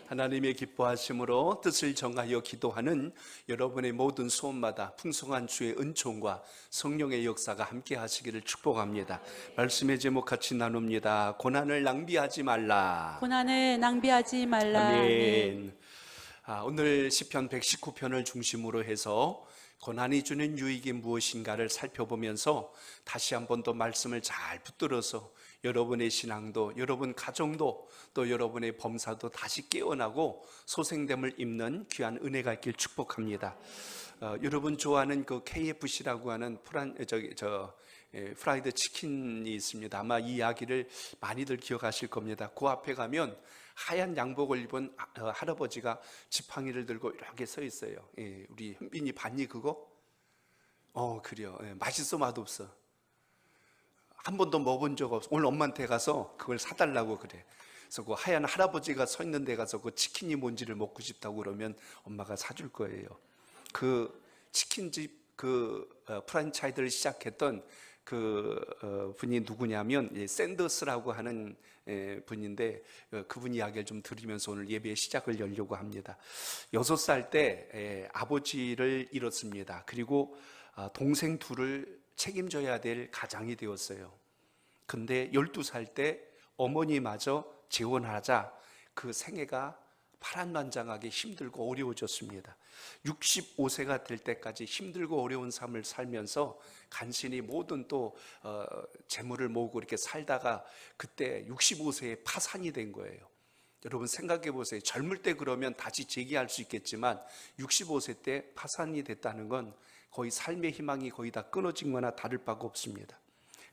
하나님의 기뻐하심으로 뜻을 정하여 기도하는 여러분의 모든 소원마다 풍성한 주의 은총과 성령의 역사가 함께 하시기를 축복합니다. 말씀의 제목 같이 나눕니다. 고난을 낭비하지 말라. 고난을 낭비하지 말라. 아멘. 오늘 시편 119편을 중심으로 해서 고난이 주는 유익이 무엇인가를 살펴보면서 다시 한 번 더 말씀을 잘 붙들어서 여러분의 신앙도, 여러분 가정도, 또 여러분의 범사도 다시 깨어나고 소생됨을 입는 귀한 은혜가 있길 축복합니다. 여러분 좋아하는 그 KFC라고 하는 프라이드 치킨이 있습니다. 아마 이 이야기를 많이들 기억하실 겁니다. 그 앞에 가면 하얀 양복을 입은 할아버지가 지팡이를 들고 이렇게 서 있어요. 우리 현빈이 봤니 그거? 그래요. 맛있어 맛없어? 한 번도 먹어본 적 없어. 오늘 엄마한테 가서 그걸 사달라고 그래. 그래서 그 하얀 할아버지가 서 있는 데 가서 그 치킨이 뭔지를 먹고 싶다고 그러면 엄마가 사줄 거예요. 그 치킨집 프랜차이즈를 시작했던 분이 누구냐면 샌더스라고 하는 분인데, 그분 이야기를 좀 들으면서 오늘 예배의 시작을 열려고 합니다. 6살 때 아버지를 잃었습니다. 그리고 동생 둘을 책임져야 될 가장이 되었어요. 근데 12살 때 어머니마저 재혼하자 그 생애가 파란만장하게 힘들고 어려워졌습니다. 65세가 될 때까지 힘들고 어려운 삶을 살면서 간신히 모든 또 재물을 모으고 이렇게 살다가 그때 65세에 파산이 된 거예요. 여러분 생각해 보세요. 젊을 때 그러면 다시 재기할 수 있겠지만 65세 때 파산이 됐다는 건 거의 삶의 희망이 거의 다 끊어진 거나 다를 바가 없습니다.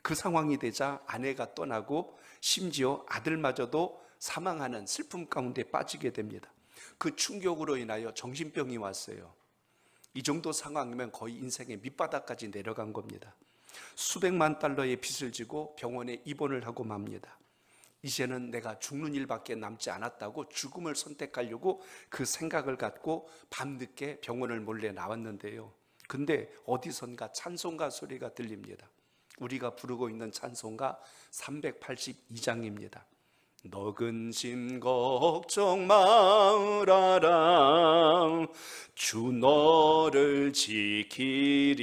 그 상황이 되자 아내가 떠나고 심지어 아들마저도 사망하는 슬픔 가운데 빠지게 됩니다. 그 충격으로 인하여 정신병이 왔어요. 이 정도 상황이면 거의 인생의 밑바닥까지 내려간 겁니다. 수백만 달러의 빚을 지고 병원에 입원을 하고 맙니다. 이제는 내가 죽는 일밖에 남지 않았다고 죽음을 선택하려고 그 생각을 갖고 밤늦게 병원을 몰래 나왔는데요. 근데 어디선가 찬송가 소리가 들립니다. 우리가 부르고 있는 찬송가 382장입니다. 너 근심 걱정 말아라 주 너를 지키리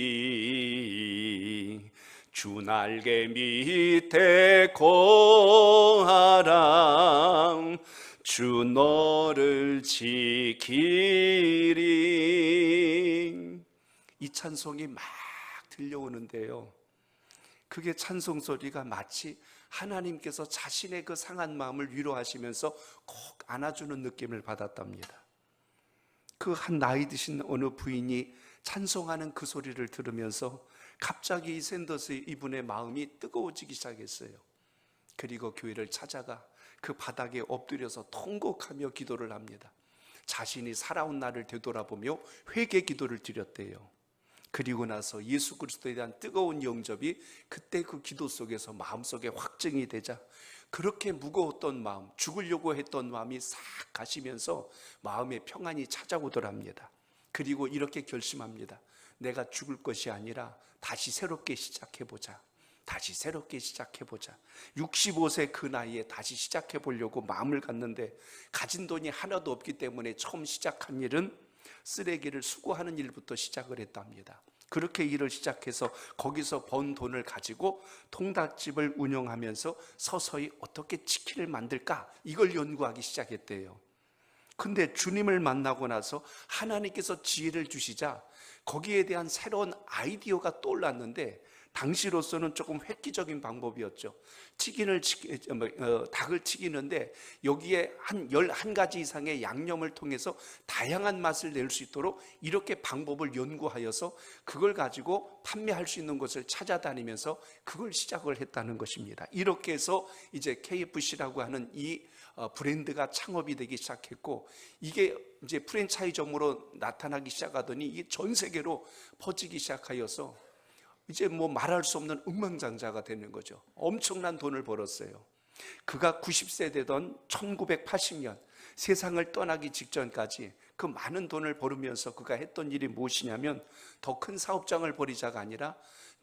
주 날개 밑에 거하라 주 너를 지키리. 이 찬송이 막 들려오는데요, 그게 찬송 소리가 마치 하나님께서 자신의 그 상한 마음을 위로하시면서 꼭 안아주는 느낌을 받았답니다. 그 한 나이 드신 어느 부인이 찬송하는 그 소리를 들으면서 갑자기 이 샌더스 이분의 마음이 뜨거워지기 시작했어요. 그리고 교회를 찾아가 그 바닥에 엎드려서 통곡하며 기도를 합니다. 자신이 살아온 날을 되돌아보며 회개 기도를 드렸대요. 그리고 나서 예수 그리스도에 대한 뜨거운 영접이 그때 그 기도 속에서 마음속에 확증이 되자 그렇게 무거웠던 마음, 죽으려고 했던 마음이 싹 가시면서 마음의 평안이 찾아오더랍니다. 그리고 이렇게 결심합니다. 내가 죽을 것이 아니라 다시 새롭게 시작해보자. 다시 새롭게 시작해보자. 65세 그 나이에 다시 시작해보려고 마음을 갖는데 가진 돈이 하나도 없기 때문에 처음 시작한 일은 쓰레기를 수거하는 일부터 시작을 했답니다. 그렇게 일을 시작해서 거기서 번 돈을 가지고 통닭집을 운영하면서 서서히 어떻게 치킨을 만들까 이걸 연구하기 시작했대요. 근데 주님을 만나고 나서 하나님께서 지혜를 주시자 거기에 대한 새로운 아이디어가 떠올랐는데 당시로서는 조금 획기적인 방법이었죠. 닭을 튀기는데 여기에 한 11가지 이상의 양념을 통해서 다양한 맛을 낼 수 있도록 이렇게 방법을 연구하여서 그걸 가지고 판매할 수 있는 곳을 찾아다니면서 그걸 시작을 했다는 것입니다. 이렇게 해서 이제 KFC라고 하는 이 브랜드가 창업이 되기 시작했고, 이게 이제 프랜차이즈점으로 나타나기 시작하더니 이게 전 세계로 퍼지기 시작하여서 이제 뭐 말할 수 없는 억만장자가 되는 거죠. 엄청난 돈을 벌었어요. 그가 90세 되던 1980년 세상을 떠나기 직전까지 그 많은 돈을 벌으면서 그가 했던 일이 무엇이냐면 더 큰 사업장을 벌이자가 아니라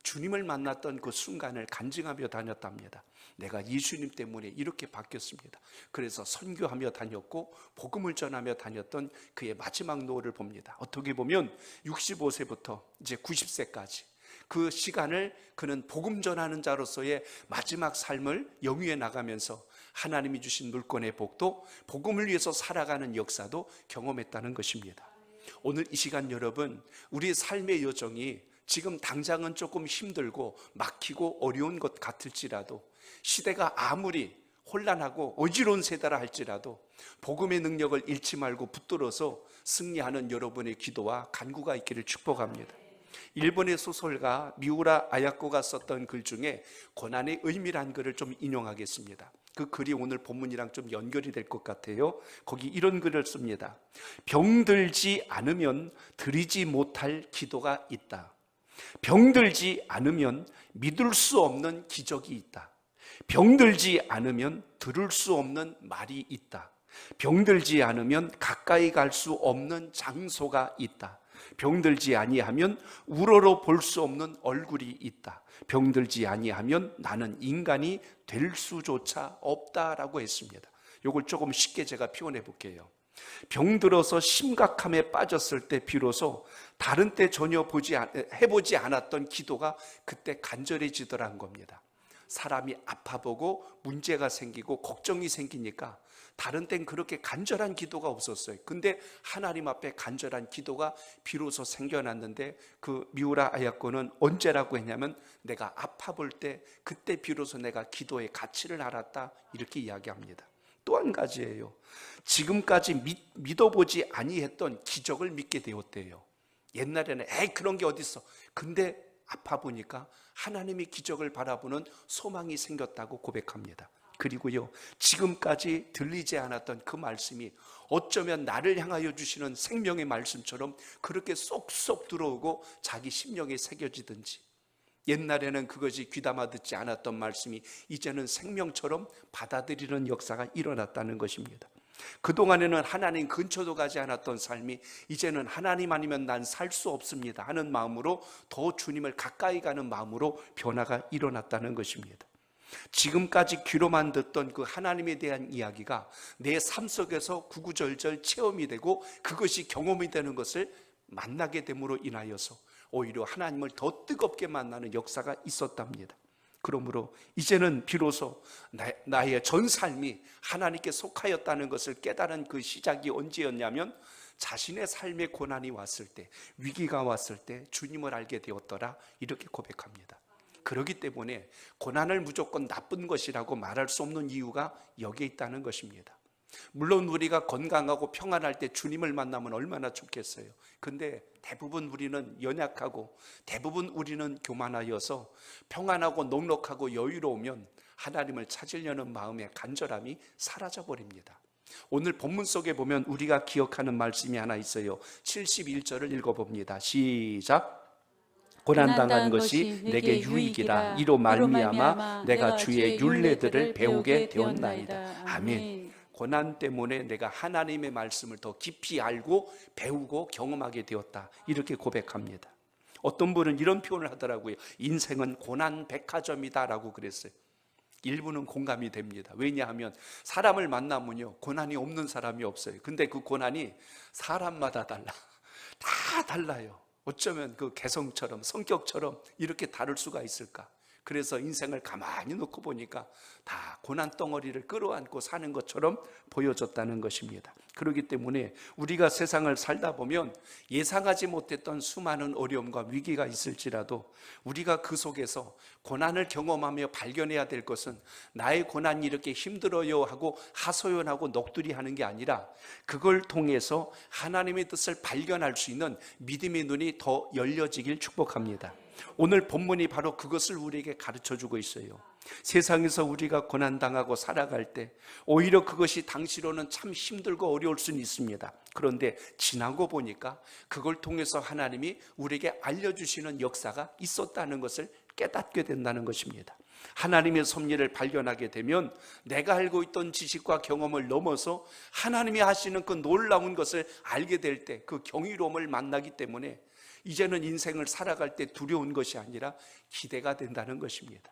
주님을 만났던 그 순간을 간증하며 다녔답니다. 내가 예수님 때문에 이렇게 바뀌었습니다. 그래서 선교하며 다녔고 복음을 전하며 다녔던 그의 마지막 노후를 봅니다. 어떻게 보면 65세부터 이제 90세까지 그 시간을 그는 복음 전하는 자로서의 마지막 삶을 영위해 나가면서 하나님이 주신 물권의 복도, 복음을 위해서 살아가는 역사도 경험했다는 것입니다. 오늘 이 시간 여러분, 우리의 삶의 여정이 지금 당장은 조금 힘들고 막히고 어려운 것 같을지라도, 시대가 아무리 혼란하고 어지러운 세대라 할지라도 복음의 능력을 잃지 말고 붙들어서 승리하는 여러분의 기도와 간구가 있기를 축복합니다. 일본의 소설가 미우라 아야코가 썼던 글 중에 고난의 의미란 글을 좀 인용하겠습니다. 그 글이 오늘 본문이랑 좀 연결이 될 것 같아요. 거기 이런 글을 씁니다. 병들지 않으면 드리지 못할 기도가 있다. 병들지 않으면 믿을 수 없는 기적이 있다. 병들지 않으면 들을 수 없는 말이 있다. 병들지 않으면 가까이 갈 수 없는 장소가 있다. 병들지 아니하면 우러러 볼 수 없는 얼굴이 있다. 병들지 아니하면 나는 인간이 될 수조차 없다라고 했습니다. 이걸 조금 쉽게 제가 표현해 볼게요. 병들어서 심각함에 빠졌을 때 비로소 다른 때 전혀 해보지 않았던 기도가 그때 간절해지더라는 겁니다. 사람이 아파보고 문제가 생기고 걱정이 생기니까 다른 땐 그렇게 간절한 기도가 없었어요. 근데 하나님 앞에 간절한 기도가 비로소 생겨났는데, 그 미우라 아야코는 언제라고 했냐면 내가 아파 볼 때 그때 비로소 내가 기도의 가치를 알았다, 이렇게 이야기합니다. 또 한 가지예요. 지금까지 믿어보지 아니했던 기적을 믿게 되었대요. 옛날에는 그런 게 어딨어. 근데 아파 보니까 하나님의 기적을 바라보는 소망이 생겼다고 고백합니다. 그리고요, 지금까지 들리지 않았던 그 말씀이 어쩌면 나를 향하여 주시는 생명의 말씀처럼 그렇게 쏙쏙 들어오고 자기 심령에 새겨지든지, 옛날에는 그것이 귀담아 듣지 않았던 말씀이 이제는 생명처럼 받아들이는 역사가 일어났다는 것입니다. 그동안에는 하나님 근처도 가지 않았던 삶이 이제는 하나님 아니면 난 살 수 없습니다 하는 마음으로 더 주님을 가까이 가는 마음으로 변화가 일어났다는 것입니다. 지금까지 귀로만 듣던 그 하나님에 대한 이야기가 내 삶 속에서 구구절절 체험이 되고 그것이 경험이 되는 것을 만나게 됨으로 인하여서 오히려 하나님을 더 뜨겁게 만나는 역사가 있었답니다. 그러므로 이제는 비로소 나의 전 삶이 하나님께 속하였다는 것을 깨달은 그 시작이 언제였냐면, 자신의 삶에 고난이 왔을 때, 위기가 왔을 때 주님을 알게 되었더라, 이렇게 고백합니다. 그렇기 때문에 고난을 무조건 나쁜 것이라고 말할 수 없는 이유가 여기에 있다는 것입니다. 물론 우리가 건강하고 평안할 때 주님을 만나면 얼마나 좋겠어요. 근데 대부분 우리는 연약하고 대부분 우리는 교만하여서 평안하고 넉넉하고 여유로우면 하나님을 찾으려는 마음의 간절함이 사라져버립니다. 오늘 본문 속에 보면 우리가 기억하는 말씀이 하나 있어요. 71절을 읽어봅니다. 시작. 고난당한 것이 내게 유익이라. 이로 말미암아 내가 주의 율례들을 배우게 되었나이다. 아멘. 고난 때문에 내가 하나님의 말씀을 더 깊이 알고 배우고 경험하게 되었다, 이렇게 고백합니다. 어떤 분은 이런 표현을 하더라고요. 인생은 고난 백화점이다 라고 그랬어요. 일부는 공감이 됩니다. 왜냐하면 사람을 만나면요, 고난이 없는 사람이 없어요. 근데 그 고난이 사람마다 달라. 다 달라요. 어쩌면 그 개성처럼 성격처럼 이렇게 다를 수가 있을까? 그래서 인생을 가만히 놓고 보니까 다 고난 덩어리를 끌어안고 사는 것처럼 보여졌다는 것입니다. 그렇기 때문에 우리가 세상을 살다 보면 예상하지 못했던 수많은 어려움과 위기가 있을지라도 우리가 그 속에서 고난을 경험하며 발견해야 될 것은 나의 고난이 이렇게 힘들어요 하고 하소연하고 넋두리 하는 게 아니라, 그걸 통해서 하나님의 뜻을 발견할 수 있는 믿음의 눈이 더 열려지길 축복합니다. 오늘 본문이 바로 그것을 우리에게 가르쳐주고 있어요. 세상에서 우리가 고난당하고 살아갈 때 오히려 그것이 당시로는 참 힘들고 어려울 수는 있습니다. 그런데 지나고 보니까 그걸 통해서 하나님이 우리에게 알려주시는 역사가 있었다는 것을 깨닫게 된다는 것입니다. 하나님의 섭리를 발견하게 되면 내가 알고 있던 지식과 경험을 넘어서 하나님이 하시는 그 놀라운 것을 알게 될 때 그 경이로움을 만나기 때문에 이제는 인생을 살아갈 때 두려운 것이 아니라 기대가 된다는 것입니다.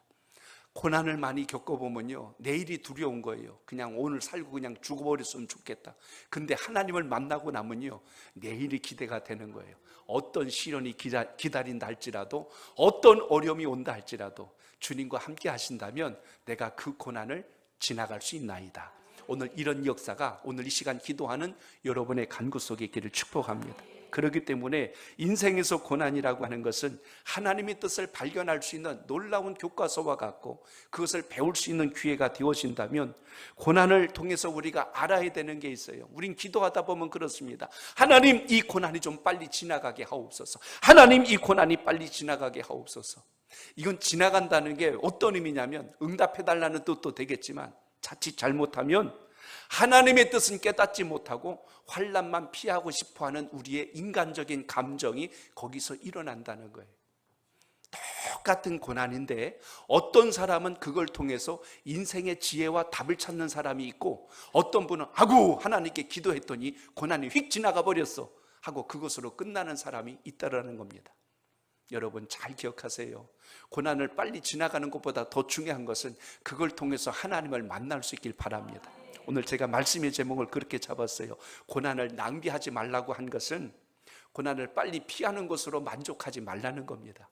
고난을 많이 겪어보면요, 내일이 두려운 거예요. 그냥 오늘 살고 그냥 죽어버렸으면 좋겠다. 근데 하나님을 만나고 나면요, 내일이 기대가 되는 거예요. 어떤 시련이 기다린다 할지라도, 어떤 어려움이 온다 할지라도 주님과 함께 하신다면 내가 그 고난을 지나갈 수 있나이다. 오늘 이런 역사가 오늘 이 시간 기도하는 여러분의 간구 속에 있기를 축복합니다. 그렇기 때문에 인생에서 고난이라고 하는 것은 하나님의 뜻을 발견할 수 있는 놀라운 교과서와 같고, 그것을 배울 수 있는 기회가 되어진다면 고난을 통해서 우리가 알아야 되는 게 있어요. 우린 기도하다 보면 그렇습니다. 하나님, 이 고난이 좀 빨리 지나가게 하옵소서. 하나님, 이 고난이 빨리 지나가게 하옵소서. 이건 지나간다는 게 어떤 의미냐면, 응답해달라는 뜻도 되겠지만 자칫 잘못하면 하나님의 뜻은 깨닫지 못하고 환난만 피하고 싶어하는 우리의 인간적인 감정이 거기서 일어난다는 거예요. 똑같은 고난인데 어떤 사람은 그걸 통해서 인생의 지혜와 답을 찾는 사람이 있고, 어떤 분은 아구 하나님께 기도했더니 고난이 휙 지나가 버렸어 하고 그것으로 끝나는 사람이 있다라는 겁니다. 여러분 잘 기억하세요. 고난을 빨리 지나가는 것보다 더 중요한 것은 그걸 통해서 하나님을 만날 수 있길 바랍니다. 오늘 제가 말씀의 제목을 그렇게 잡았어요. 고난을 낭비하지 말라고 한 것은 고난을 빨리 피하는 것으로 만족하지 말라는 겁니다.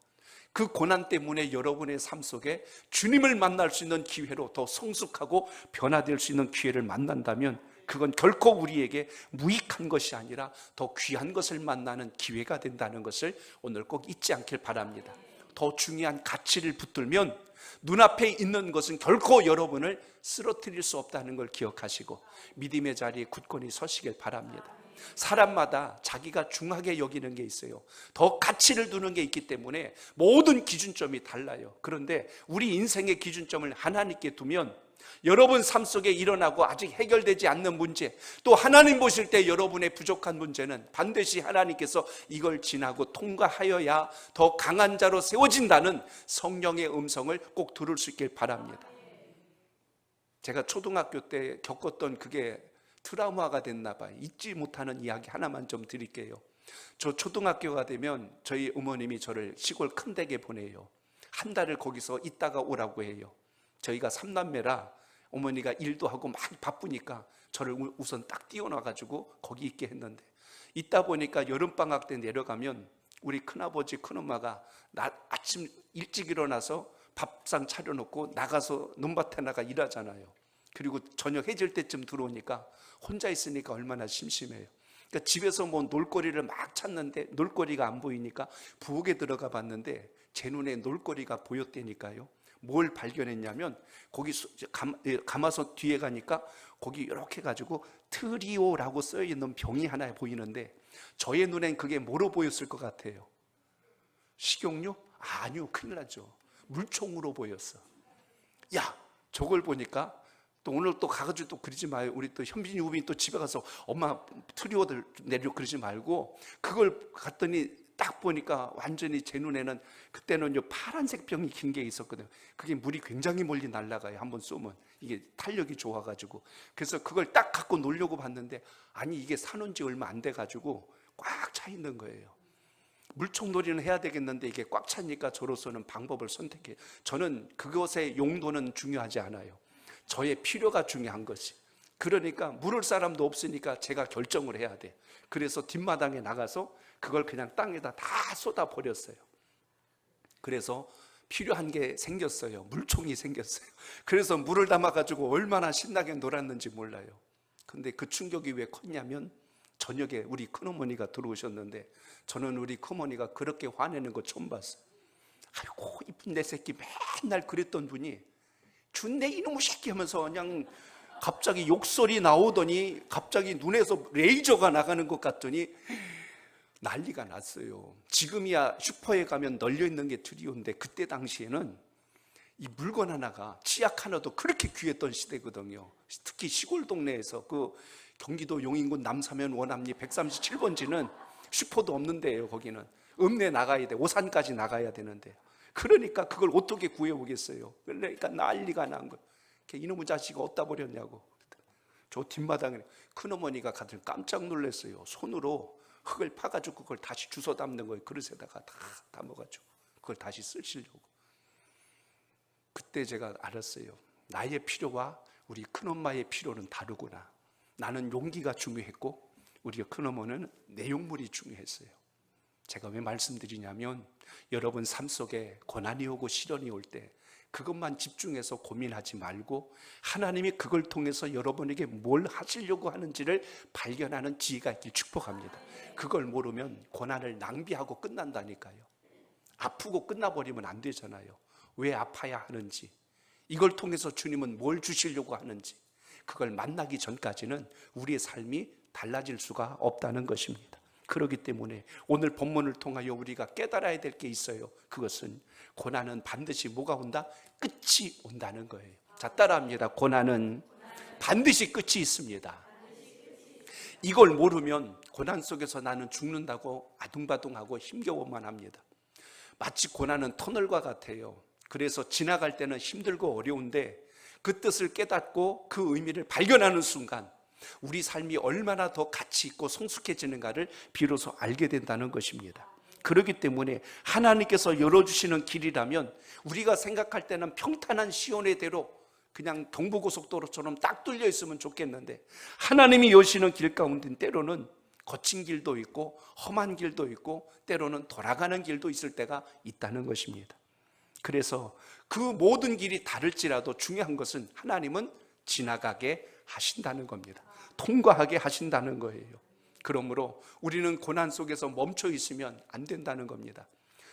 그 고난 때문에 여러분의 삶 속에 주님을 만날 수 있는 기회로 더 성숙하고 변화될 수 있는 기회를 만난다면 그건 결코 우리에게 무익한 것이 아니라 더 귀한 것을 만나는 기회가 된다는 것을 오늘 꼭 잊지 않길 바랍니다. 더 중요한 가치를 붙들면 눈앞에 있는 것은 결코 여러분을 쓰러뜨릴 수 없다는 걸 기억하시고 믿음의 자리에 굳건히 서시길 바랍니다. 사람마다 자기가 중하게 여기는 게 있어요. 더 가치를 두는 게 있기 때문에 모든 기준점이 달라요. 그런데 우리 인생의 기준점을 하나님께 두면 여러분 삶 속에 일어나고 아직 해결되지 않는 문제, 또 하나님 보실 때 여러분의 부족한 문제는 반드시 하나님께서 이걸 지나고 통과하여야 더 강한 자로 세워진다는 성령의 음성을 꼭 들을 수 있길 바랍니다. 제가 초등학교 때 겪었던 그게 트라우마가 됐나 봐요. 잊지 못하는 이야기 하나만 좀 드릴게요. 저 초등학교가 되면 저희 어머님이 저를 시골 큰 댁에 보내요. 한 달을 거기서 있다가 오라고 해요. 저희가 3남매라 어머니가 일도 하고 많이 바쁘니까 저를 우선 딱 띄워놔가지고 거기 있게 했는데, 있다 보니까 여름방학 때 내려가면 우리 큰아버지 큰엄마가 아침 일찍 일어나서 밥상 차려놓고 나가서 논밭에 나가 일하잖아요. 그리고 저녁 해질 때쯤 들어오니까 혼자 있으니까 얼마나 심심해요. 그러니까 집에서 뭐 놀거리를 막 찾는데 놀거리가 안 보이니까 부엌에 들어가 봤는데 제 눈에 놀거리가 보였다니까요. 뭘 발견했냐면 거기 가마솥 뒤에 가니까 거기 이렇게 가지고 트리오라고 써있는 병이 하나 보이는데 저의 눈엔 그게 뭐로 보였을 것 같아요? 식용유? 아니요, 큰일 나죠. 물총으로 보였어. 야, 저걸 보니까 또 오늘 또 가가지고 또 그러지 마요. 우리 또 현빈이 우빈이 또 집에 가서 엄마 트리오들 내려 그러지 말고, 그걸 갔더니 딱 보니까 완전히 제 눈에는 그때는요 파란색 병이 긴 게 있었거든요. 그게 물이 굉장히 멀리 날아가요. 한번 쏘면 이게 탄력이 좋아가지고. 그래서 그걸 딱 갖고 놀려고 봤는데 아니 이게 사놓은 지 얼마 안 돼가지고 꽉 차 있는 거예요. 물총놀이는 해야 되겠는데 이게 꽉 차니까 저로서는 방법을 선택해요. 저는 그것의 용도는 중요하지 않아요. 저의 필요가 중요한 것이. 그러니까 물을 사람도 없으니까 제가 결정을 해야 돼. 그래서 뒷마당에 나가서 그걸 그냥 땅에다 다 쏟아 버렸어요. 그래서 필요한 게 생겼어요. 물총이 생겼어요. 그래서 물을 담아가지고 얼마나 신나게 놀았는지 몰라요. 근데 그 충격이 왜 컸냐면 저녁에 우리 큰어머니가 들어오셨는데 저는 우리 큰어머니가 그렇게 화내는 거 처음 봤어요. 아이고 이쁜 내 새끼, 맨날 그랬던 분이 준내 이놈의 새끼 하면서 그냥 갑자기 욕설이 나오더니 갑자기 눈에서 레이저가 나가는 것 같더니 난리가 났어요. 지금이야 슈퍼에 가면 널려있는 게 트리오인데 그때 당시에는 이 물건 하나가 치약 하나도 그렇게 귀했던 시대거든요. 특히 시골 동네에서 그 경기도 용인군 남사면 원암리 137번지는 슈퍼도 없는 데예요. 거기는 읍내 나가야 돼. 오산까지 나가야 되는데, 그러니까 그걸 어떻게 구해오겠어요. 그러니까 난리가 난 거예요. 이놈의 자식이 어디다 버렸냐고. 저 뒷마당에 큰어머니가 가들 깜짝 놀랐어요. 손으로 흙을 파가지고 그걸 다시 주워 담는 거예요. 그릇에다가 다 담아가지고 그걸 다시 쓰시려고. 그때 제가 알았어요. 나의 필요와 우리 큰엄마의 필요는 다르구나. 나는 용기가 중요했고 우리 큰어머니는 내용물이 중요했어요. 제가 왜 말씀드리냐면 여러분 삶 속에 고난이 오고 시련이 올 때 그것만 집중해서 고민하지 말고 하나님이 그걸 통해서 여러분에게 뭘 하시려고 하는지를 발견하는 지혜가 있길 축복합니다. 그걸 모르면 고난을 낭비하고 끝난다니까요. 아프고 끝나버리면 안 되잖아요. 왜 아파야 하는지, 이걸 통해서 주님은 뭘 주시려고 하는지, 그걸 만나기 전까지는 우리의 삶이 달라질 수가 없다는 것입니다. 그렇기 때문에 오늘 본문을 통하여 우리가 깨달아야 될 게 있어요. 그것은 고난은 반드시 뭐가 온다? 끝이 온다는 거예요. 자, 따라합니다. 고난은 반드시 끝이 있습니다. 이걸 모르면 고난 속에서 나는 죽는다고 아둥바둥하고 힘겨워만 합니다. 마치 고난은 터널과 같아요. 그래서 지나갈 때는 힘들고 어려운데 그 뜻을 깨닫고 그 의미를 발견하는 순간 우리 삶이 얼마나 더 가치 있고 성숙해지는가를 비로소 알게 된다는 것입니다. 그렇기 때문에 하나님께서 열어주시는 길이라면 우리가 생각할 때는 평탄한 시온의 대로 그냥 경부고속도로처럼 딱 뚫려 있으면 좋겠는데 하나님이 여시는 길 가운데 때로는 거친 길도 있고 험한 길도 있고 때로는 돌아가는 길도 있을 때가 있다는 것입니다. 그래서 그 모든 길이 다를지라도 중요한 것은 하나님은 지나가게 하신다는 겁니다. 통과하게 하신다는 거예요. 그러므로 우리는 고난 속에서 멈춰 있으면 안 된다는 겁니다.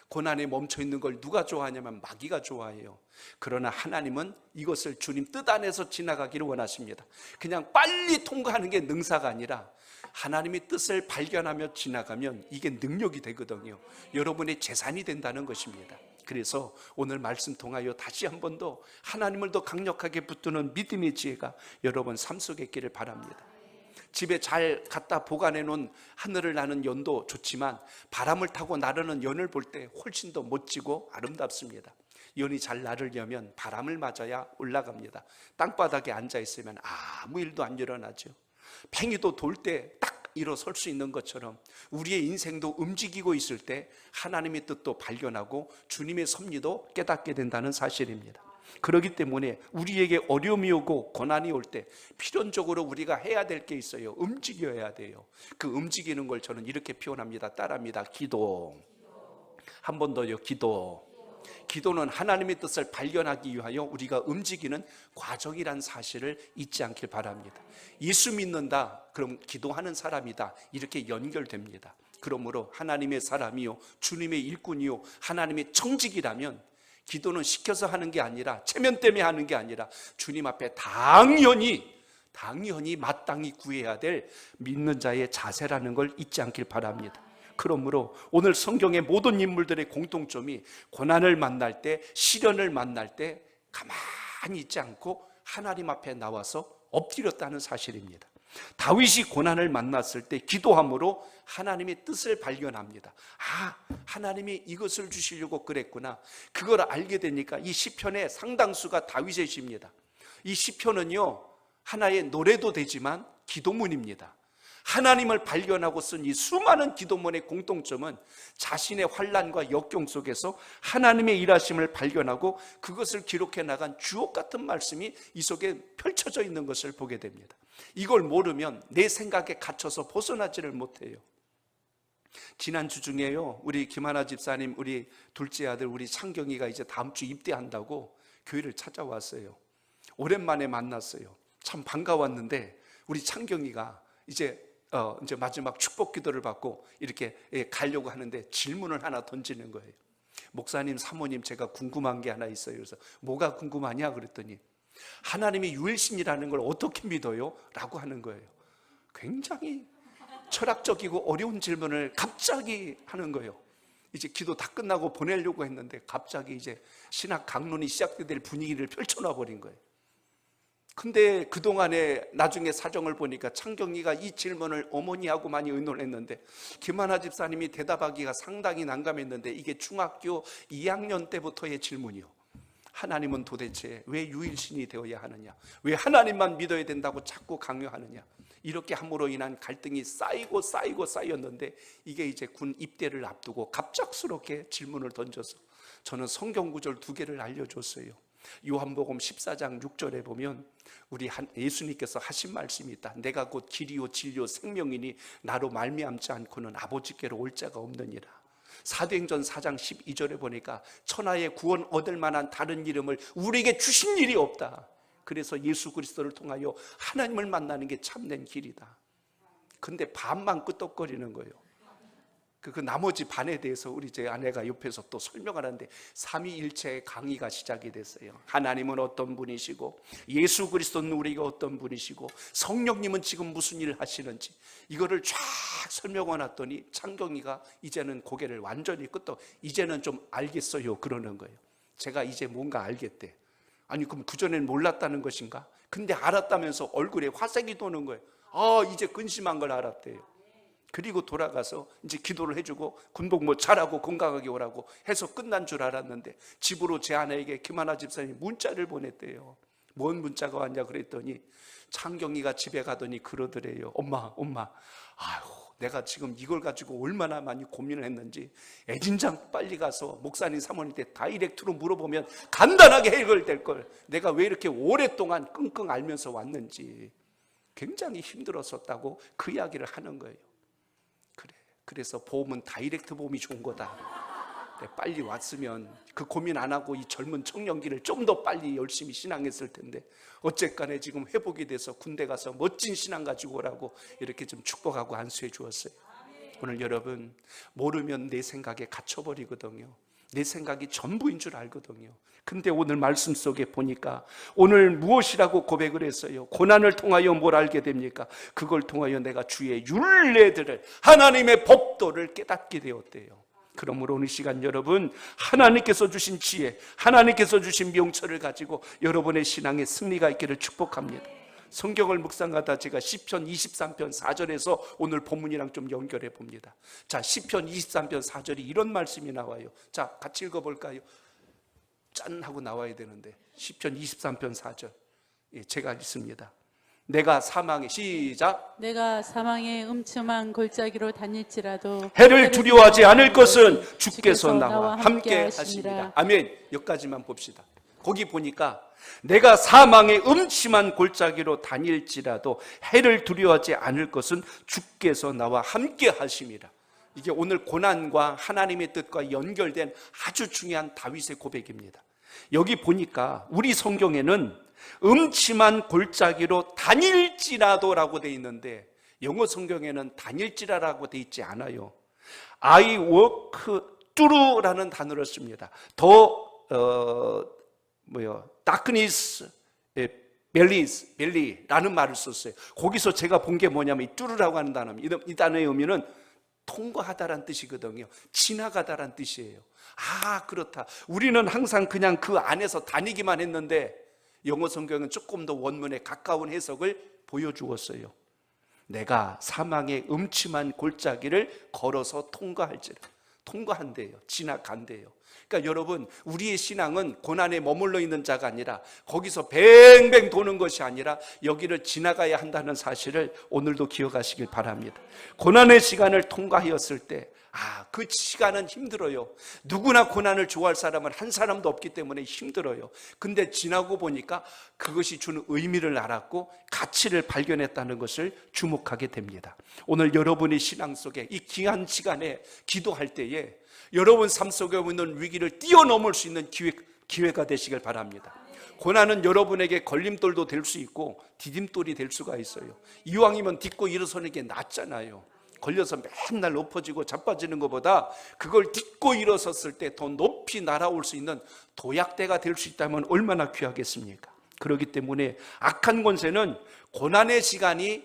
고난에 멈춰 있는 걸 누가 좋아하냐면 마귀가 좋아해요. 그러나 하나님은 이것을 주님 뜻 안에서 지나가기를 원하십니다. 그냥 빨리 통과하는 게 능사가 아니라 하나님의 뜻을 발견하며 지나가면 이게 능력이 되거든요. 여러분의 재산이 된다는 것입니다. 그래서 오늘 말씀 통하여 다시 한 번 더 하나님을 더 강력하게 붙드는 믿음의 지혜가 여러분 삶 속에 있기를 바랍니다. 집에 잘 갖다 보관해 놓은 하늘을 나는 연도 좋지만 바람을 타고 나르는 연을 볼 때 훨씬 더 멋지고 아름답습니다. 연이 잘 나르려면 바람을 맞아야 올라갑니다. 땅바닥에 앉아 있으면 아무 일도 안 일어나죠. 팽이도 돌 때 딱 일어설 수 있는 것처럼 우리의 인생도 움직이고 있을 때 하나님의 뜻도 발견하고 주님의 섭리도 깨닫게 된다는 사실입니다. 그렇기 때문에 우리에게 어려움이 오고 고난이 올 때 필연적으로 우리가 해야 될 게 있어요. 움직여야 돼요. 그 움직이는 걸 저는 이렇게 표현합니다. 따라합니다. 기도. 한 번 더요. 기도. 기도는 하나님의 뜻을 발견하기 위하여 우리가 움직이는 과정이란 사실을 잊지 않길 바랍니다. 예수 믿는다, 그럼 기도하는 사람이다, 이렇게 연결됩니다. 그러므로 하나님의 사람이요 주님의 일꾼이요 하나님의 청직이라면 기도는 시켜서 하는 게 아니라 체면 때문에 하는 게 아니라 주님 앞에 당연히 마땅히 구해야 될 믿는 자의 자세라는 걸 잊지 않길 바랍니다. 그러므로 오늘 성경의 모든 인물들의 공통점이 고난을 만날 때, 시련을 만날 때 가만히 있지 않고 하나님 앞에 나와서 엎드렸다는 사실입니다. 다윗이 고난을 만났을 때 기도함으로 하나님의 뜻을 발견합니다. 아, 하나님이 이것을 주시려고 그랬구나. 그걸 알게 되니까 이 시편의 상당수가 다윗의 시입니다. 이 시편은요 하나의 노래도 되지만 기도문입니다. 하나님을 발견하고 쓴 이 수많은 기도문의 공통점은 자신의 환난과 역경 속에서 하나님의 일하심을 발견하고 그것을 기록해 나간 주옥 같은 말씀이 이 속에 펼쳐져 있는 것을 보게 됩니다. 이걸 모르면 내 생각에 갇혀서 벗어나지를 못해요. 지난주 중에요 우리 김하나 집사님 우리 둘째 아들 우리 창경이가 이제 다음 주 입대한다고 교회를 찾아왔어요. 오랜만에 만났어요. 참 반가웠는데 우리 창경이가 이제 마지막 축복 기도를 받고 이렇게 가려고 하는데 질문을 하나 던지는 거예요. 목사님, 사모님, 제가 궁금한 게 하나 있어요. 그래서 뭐가 궁금하냐 그랬더니 하나님이 유일신이라는 걸 어떻게 믿어요? 라고 하는 거예요. 굉장히 철학적이고 어려운 질문을 갑자기 하는 거예요. 이제 기도 다 끝나고 보내려고 했는데 갑자기 이제 신학 강론이 시작될 분위기를 펼쳐놔 버린 거예요. 근데 그동안에 나중에 사정을 보니까 창경이가 이 질문을 어머니하고 많이 의논했는데 김하나 집사님이 대답하기가 상당히 난감했는데 이게 중학교 2학년 때부터의 질문이요. 하나님은 도대체 왜 유일신이 되어야 하느냐? 왜 하나님만 믿어야 된다고 자꾸 강요하느냐? 이렇게 함으로 인한 갈등이 쌓였는데 이게 이제 군 입대를 앞두고 갑작스럽게 질문을 던져서 저는 성경 구절 2개를 알려줬어요. 요한복음 14장 6절에 보면 우리 예수님께서 하신 말씀이 있다. 내가 곧 길이요 진리요 생명이니 나로 말미암지 않고는 아버지께로 올 자가 없느니라. 사도행전 4장 12절에 보니까 천하의 구원 얻을 만한 다른 이름을 우리에게 주신 일이 없다. 그래서 예수 그리스도를 통하여 하나님을 만나는 게 참된 길이다. 근데 반만 끄떡거리는 거예요. 그 나머지 반에 대해서 우리 제 아내가 옆에서 또 설명하는데 삼위일체의 강의가 시작이 됐어요. 하나님은 어떤 분이시고 예수 그리스도는 우리가 어떤 분이시고 성령님은 지금 무슨 일을 하시는지 이거를 쫙 설명해 놨더니 창경이가 이제는 고개를 완전히 끄떡, 이제는 좀 알겠어요 그러는 거예요. 제가 이제 뭔가 알겠대. 아니 그럼 그전엔 몰랐다는 것인가? 근데 알았다면서 얼굴에 화색이 도는 거예요. 이제 근심한 걸 알았대요. 그리고 돌아가서 이제 기도를 해주고 군복 뭐 잘하고 건강하게 오라고 해서 끝난 줄 알았는데 집으로 제 아내에게 김하나 집사님이 문자를 보냈대요. 뭔 문자가 왔냐 그랬더니 창경이가 집에 가더니 그러더래요. 엄마 아유 내가 지금 이걸 가지고 얼마나 많이 고민을 했는지 애진장 빨리 가서 목사님 사모님한테 다이렉트로 물어보면 간단하게 해결될 걸 내가 왜 이렇게 오랫동안 끙끙 앓면서 왔는지 굉장히 힘들었었다고 그 이야기를 하는 거예요. 그래서 보험은 다이렉트 보험이 좋은 거다. 빨리 왔으면 그 고민 안 하고 이 젊은 청년기를 좀 더 빨리 열심히 신앙했을 텐데 어쨌간에 지금 회복이 돼서 군대 가서 멋진 신앙 가지고 오라고 이렇게 좀 축복하고 안수해 주었어요. 오늘 여러분 모르면 내 생각에 갇혀버리거든요. 내 생각이 전부인 줄 알거든요. 근데 오늘 말씀 속에 보니까 오늘 무엇이라고 고백을 했어요? 고난을 통하여 뭘 알게 됩니까? 그걸 통하여 내가 주의 율례들을 하나님의 법도를 깨닫게 되었대요. 그러므로 오늘 시간 여러분 하나님께서 주신 지혜, 하나님께서 주신 명철을 가지고 여러분의 신앙에 승리가 있기를 축복합니다. 성경을 묵상하다 제가 시편 23편 4절에서 오늘 본문이랑 좀 연결해 봅니다. 자, 시편 23편 4절이 이런 말씀이 나와요. 자, 같이 읽어볼까요? 짠 하고 나와야 되는데 시편 23편 4절 제가 읽습니다. 내가 사망의 시작 내가 사망의 음침한 골짜기로 다닐지라도 해를 두려워하지 않을 것은 주께서 나와 함께 하시리라. 아멘. 여기까지만 봅시다. 거기 보니까 내가 사망의 음침한 골짜기로 다닐지라도 해를 두려워하지 않을 것은 주께서 나와 함께 하심이라. 이게 오늘 고난과 하나님의 뜻과 연결된 아주 중요한 다윗의 고백입니다. 여기 보니까 우리 성경에는 음침한 골짜기로 다닐지라도라고 돼 있는데 영어 성경에는 다닐지라라고 돼 있지 않아요. I walk through라는 단어를 씁니다. darkness, belly라는 말을 썼어요. 거기서 제가 본 게 뭐냐면 이 뚜루라고 하는 단어입니다. 이 단어의 의미는 통과하다란 뜻이거든요. 지나가다란 뜻이에요. 아, 그렇다. 우리는 항상 그냥 그 안에서 다니기만 했는데 영어 성경은 조금 더 원문에 가까운 해석을 보여주었어요. 내가 사망의 음침한 골짜기를 걸어서 통과할지라. 통과한대요. 지나간대요. 그러니까 여러분 우리의 신앙은 고난에 머물러 있는 자가 아니라 거기서 뱅뱅 도는 것이 아니라 여기를 지나가야 한다는 사실을 오늘도 기억하시길 바랍니다. 고난의 시간을 통과하였을 때 그 시간은 힘들어요. 누구나 고난을 좋아할 사람은 한 사람도 없기 때문에 힘들어요. 근데 지나고 보니까 그것이 주는 의미를 알았고 가치를 발견했다는 것을 주목하게 됩니다. 오늘 여러분의 신앙 속에 이 귀한 시간에 기도할 때에 여러분 삶 속에 있는 위기를 뛰어넘을 수 있는 기회가 되시길 바랍니다. 고난은 여러분에게 걸림돌도 될 수 있고 디딤돌이 될 수가 있어요. 이왕이면 딛고 일어서는 게 낫잖아요. 걸려서 맨날 엎어지고 자빠지는 것보다 그걸 딛고 일어섰을 때 더 높이 날아올 수 있는 도약대가 될 수 있다면 얼마나 귀하겠습니까? 그렇기 때문에 악한 권세는 고난의 시간이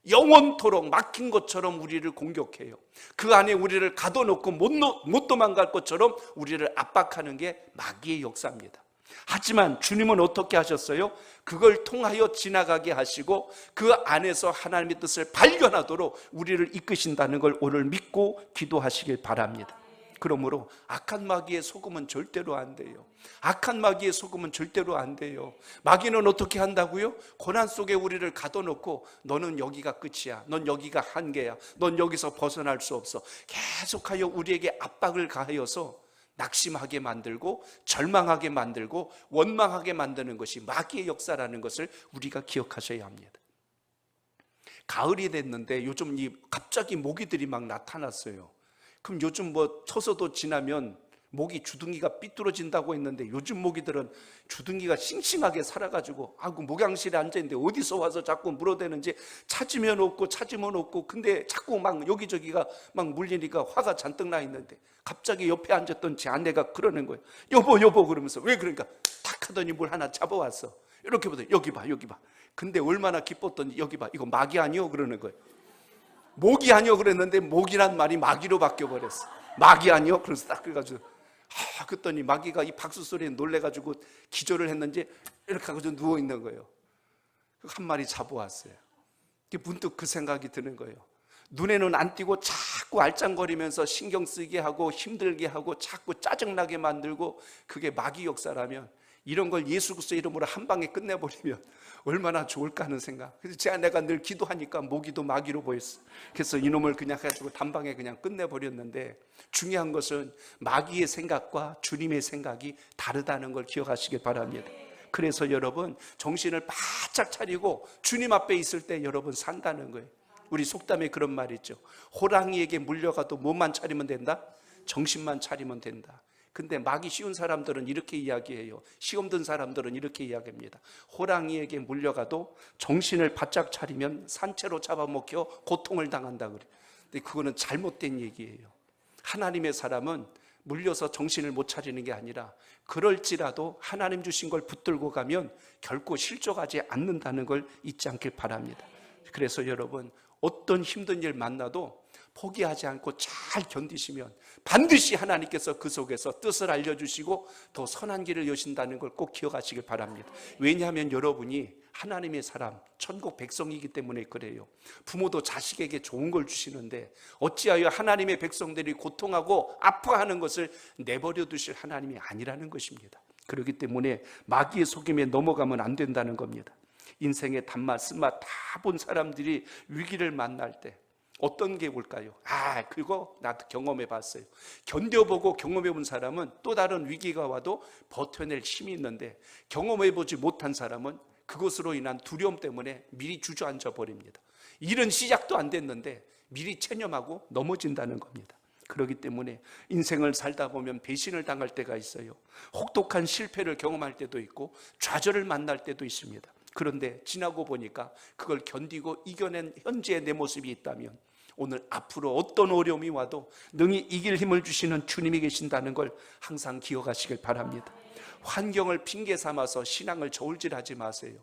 영원토록 막힌 것처럼 우리를 공격해요. 그 안에 우리를 가둬놓고 못 도망갈 것처럼 우리를 압박하는 게 마귀의 역사입니다. 하지만 주님은 어떻게 하셨어요? 그걸 통하여 지나가게 하시고 그 안에서 하나님의 뜻을 발견하도록 우리를 이끄신다는 걸 오늘 믿고 기도하시길 바랍니다. 그러므로 악한 마귀의 속음은 절대로 안 돼요. 악한 마귀의 속음은 절대로 안 돼요. 마귀는 어떻게 한다고요? 고난 속에 우리를 가둬놓고 너는 여기가 끝이야, 넌 여기가 한계야, 넌 여기서 벗어날 수 없어, 계속하여 우리에게 압박을 가하여서 낙심하게 만들고 절망하게 만들고 원망하게 만드는 것이 마귀의 역사라는 것을 우리가 기억하셔야 합니다. 가을이 됐는데 요즘 갑자기 모기들이 막 나타났어요. 그럼 요즘 처서도 지나면 모기 주둥이가 삐뚤어진다고 했는데 요즘 모기들은 주둥이가 싱싱하게 살아가지고 목양실에 앉아있는데 어디서 와서 자꾸 물어대는지 찾으면 없고 근데 자꾸 막 여기저기가 막 물리니까 화가 잔뜩 나 있는데 갑자기 옆에 앉았던 제 아내가 그러는 거예요. 여보 그러면서 왜 그러니까 탁 하더니 뭘 하나 잡아왔어. 이렇게 보더니 여기 봐. 근데 얼마나 기뻤더니 여기 봐, 이거 마귀 아니요? 그러는 거예요. 모기 아니요? 그랬는데 모기란 말이 마귀로 바뀌어버렸어. 마귀 아니요? 그래서 딱 그래가지고 그랬더니 마귀가 이 박수 소리에 놀래가지고 기절을 했는지 이렇게 하고 누워있는 거예요. 한 마리 잡아왔어요. 문득 그 생각이 드는 거예요. 눈에는 안 띄고 자꾸 알짱거리면서 신경 쓰게 하고 힘들게 하고 자꾸 짜증나게 만들고, 그게 마귀 역사라면 이런 걸 예수 그리스도 이름으로 한 방에 끝내버리면 얼마나 좋을까 하는 생각. 그래서 제 아내가 늘 기도하니까 모기도 마귀로 보였어. 그래서 이놈을 그냥 해가지고 단방에 그냥 끝내버렸는데, 중요한 것은 마귀의 생각과 주님의 생각이 다르다는 걸 기억하시길 바랍니다. 그래서 여러분 정신을 바짝 차리고 주님 앞에 있을 때 여러분 산다는 거예요. 우리 속담에 그런 말이 있죠. 호랑이에게 물려가도 몸만 차리면 된다? 정신만 차리면 된다. 근데 마귀 쉬운 사람들은 이렇게 이야기해요. 시험 든 사람들은 이렇게 이야기합니다. 호랑이에게 물려가도 정신을 바짝 차리면 산채로 잡아먹혀 고통을 당한다 그래. 근데 그거는 잘못된 얘기예요. 하나님의 사람은 물려서 정신을 못 차리는 게 아니라 그럴지라도 하나님 주신 걸 붙들고 가면 결코 실족하지 않는다는 걸 잊지 않길 바랍니다. 그래서 여러분 어떤 힘든 일 만나도 포기하지 않고 잘 견디시면 반드시 하나님께서 그 속에서 뜻을 알려주시고 더 선한 길을 여신다는 걸 꼭 기억하시길 바랍니다. 왜냐하면 여러분이 하나님의 사람, 천국 백성이기 때문에 그래요. 부모도 자식에게 좋은 걸 주시는데 어찌하여 하나님의 백성들이 고통하고 아파하는 것을 내버려 두실 하나님이 아니라는 것입니다. 그렇기 때문에 마귀의 속임에 넘어가면 안 된다는 겁니다. 인생의 단맛, 쓴맛 다 본 사람들이 위기를 만날 때 어떤 게 올까요? 그거 나도 경험해 봤어요. 견뎌보고 경험해 본 사람은 또 다른 위기가 와도 버텨낼 힘이 있는데, 경험해 보지 못한 사람은 그것으로 인한 두려움 때문에 미리 주저앉아 버립니다. 일은 시작도 안 됐는데 미리 체념하고 넘어진다는 겁니다. 그렇기 때문에 인생을 살다 보면 배신을 당할 때가 있어요. 혹독한 실패를 경험할 때도 있고 좌절을 만날 때도 있습니다. 그런데 지나고 보니까 그걸 견디고 이겨낸 현재의 내 모습이 있다면 오늘 앞으로 어떤 어려움이 와도 능히 이길 힘을 주시는 주님이 계신다는 걸 항상 기억하시길 바랍니다. 환경을 핑계 삼아서 신앙을 저울질하지 마세요.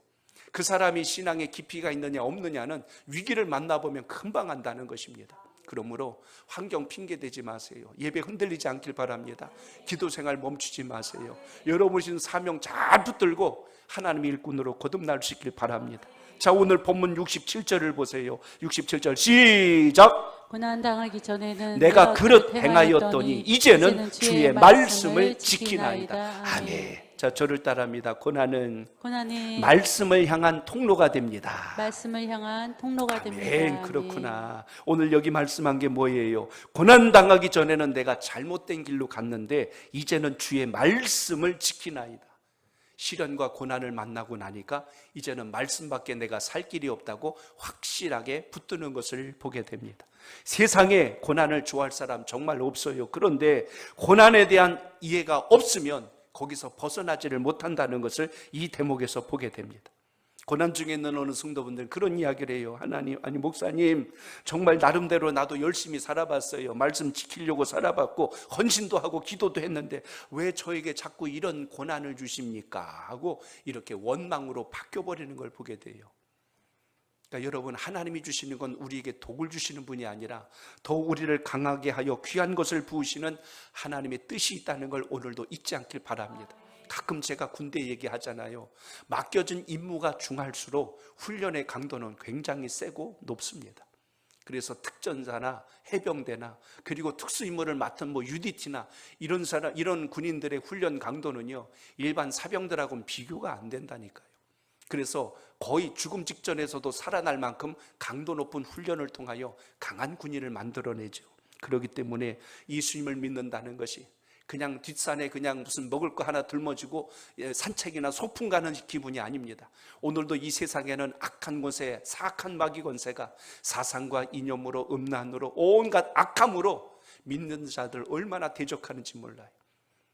그 사람이 신앙에 깊이가 있느냐 없느냐는 위기를 만나보면 금방 안다는 것입니다. 그러므로 환경 핑계 대지 마세요. 예배 흔들리지 않길 바랍니다. 기도 생활 멈추지 마세요. 열어보신 사명 잘 붙들고 하나님의 일꾼으로 거듭날 수 있길 바랍니다. 자, 오늘 본문 67절을 보세요. 67절 시작. 고난당하기 전에는 내가 그릇 행하였더니 이제는 주의 말씀을 지키나이다. 아멘. 자, 저를 따라합니다. 고난은 말씀을 향한 통로가 됩니다. 말씀을 향한 통로가 아멘. 됩니다. 그렇구나. 오늘 여기 말씀한 게 뭐예요? 고난 당하기 전에는 내가 잘못된 길로 갔는데 이제는 주의 말씀을 지키나이다. 시련과 고난을 만나고 나니까 이제는 말씀밖에 내가 살 길이 없다고 확실하게 붙드는 것을 보게 됩니다. 세상에 고난을 좋아할 사람 정말 없어요. 그런데 고난에 대한 이해가 없으면 거기서 벗어나지를 못한다는 것을 이 대목에서 보게 됩니다. 고난 중에 있는 어느 성도분들은 그런 이야기를 해요. 하나님, 목사님, 정말 나름대로 나도 열심히 살아봤어요. 말씀 지키려고 살아봤고 헌신도 하고 기도도 했는데 왜 저에게 자꾸 이런 고난을 주십니까? 하고 이렇게 원망으로 바뀌어버리는 걸 보게 돼요. 그러니까 여러분, 하나님이 주시는 건 우리에게 독을 주시는 분이 아니라 더 우리를 강하게 하여 귀한 것을 부으시는 하나님의 뜻이 있다는 걸 오늘도 잊지 않길 바랍니다. 가끔 제가 군대 얘기하잖아요. 맡겨진 임무가 중할수록 훈련의 강도는 굉장히 세고 높습니다. 그래서 특전사나 해병대나 그리고 특수임무를 맡은 UDT나 이런 군인들의 훈련 강도는요, 일반 사병들하고는 비교가 안 된다니까요. 그래서 거의 죽음 직전에서도 살아날 만큼 강도 높은 훈련을 통하여 강한 군인을 만들어내죠. 그렇기 때문에 예수님을 믿는다는 것이 그냥 뒷산에 그냥 무슨 먹을 거 하나 들머지고 산책이나 소풍 가는 기분이 아닙니다. 오늘도 이 세상에는 악한 권세, 사악한 마귀 권세가 사상과 이념으로, 음란으로, 온갖 악함으로 믿는 자들 얼마나 대적하는지 몰라요.